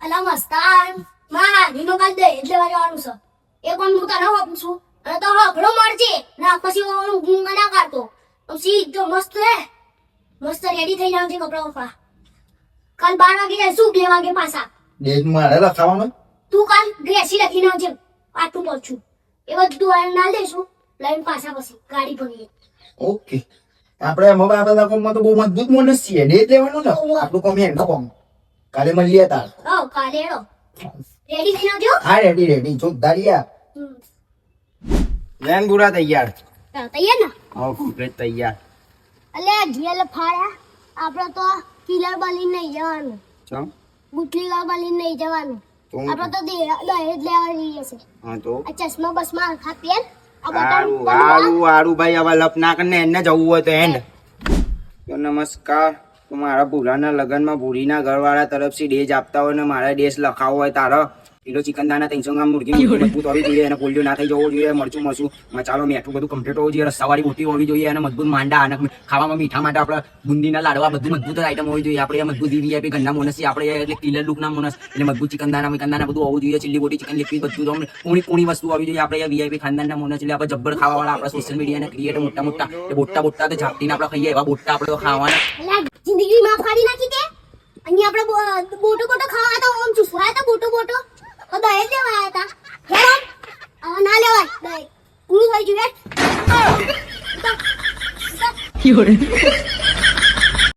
અલા મસ્તાન માં નીનો કાલ દે એટલે વાળવાનું છે એ કોણ હું તને આપું છું અને તો હકડો મળજે ના પછી ઓલું ગુંગા ના કાઢતો સીધો મસ્ત હે મસ્ત રેડી થઈ જાવ છે કપડા ઉપરા કાલ 12 વાગે જઈશું 2 વાગે પાછા ડેટ મારે લખાવાનો તું કાલ ગ્રેસી લખીને આવજે પાટું પહોંચું એ બધું આ ના દઈશું લઈને પાછા પછી ગાડી ભરીએ ઓકે આપણે એમાં આપણા કોમમાં તો બહુ મજબૂત માણસ છીએ ડેટ લેવાનો ને આપણું કોમ એનો કોમ કાલે મળીએ તાર હા કાલે એડો રેડી થઈને આવજો હા રેડી જોરદારિયા લેન પૂરા તૈયાર તૈયાર ને હા કમ્પ્લીટ તૈયાર અલે ઘેલ ફાડ્યા આપણે તો કિલર બલી નહીં જવાનું ચમ ગુટલી બલી નહીં જવાનું તો આપણે તો દહેજ લેવા જઈએ છે હા તો આ ચશ્મા બસમાં ખાતી હે આરું ભાઈ હવે લપ ના કરીને એને જવું હોય તો એન્ડ તો નમસ્કાર તો મારા ભૂરાના લગ્નમાં ભૂરીના ઘરવાળા તરફથી ડેજ આપતા હોય ને મારા ડેશ લખાવો હોય તારો કિલો ચિકન દાના 300 ગ્રામ મુરગી મજબૂત હોવી જોઈએ અને પોલિયો ના થઈ જવો જોઈએ મરચું મસાલો મીઠું બધું કમ્પ્લીટ હોવું જોઈએ રસાવાળી રોટી હોવી જોઈએ અને મજબૂત માંડા અને ખાવામાં મીઠા માટે આપણે બુંદીના લાડવા બધું મજબૂત આઈટમ હોવી જોઈએ આપણે મજબૂત વીવીઆઈપી ગંડા મોનસી આપણે એટલે કિલર લુકના મોનસ એટલે મજબૂત ચિકન દાના બધું હોવું જોઈએ ચીલી બોટી ચિકન લીપી બધું કોણી વસ્તુ હોવી જોઈએ આપણે વીઆઈપી ખાનદાનના મોનસ એટલે આપણે જબ્બર ખાવાવાળા આપણા સોશિયલ મીડિયાના ક્રિએટર મોટા બોટા તો ઝાપટીને આપણે ખાઈએ એવા બોટા આપણે ખાવાના જિંદગી માં ફાડી નાખી દે અહીંયા આપણે બોટો ખાવા તો ઓમ ચૂસવાય તો બોટો તો દહેજ લેવા આવ્યા હતા હેરાન ના લેવાય દહેજ પૂરું થઈ ગયું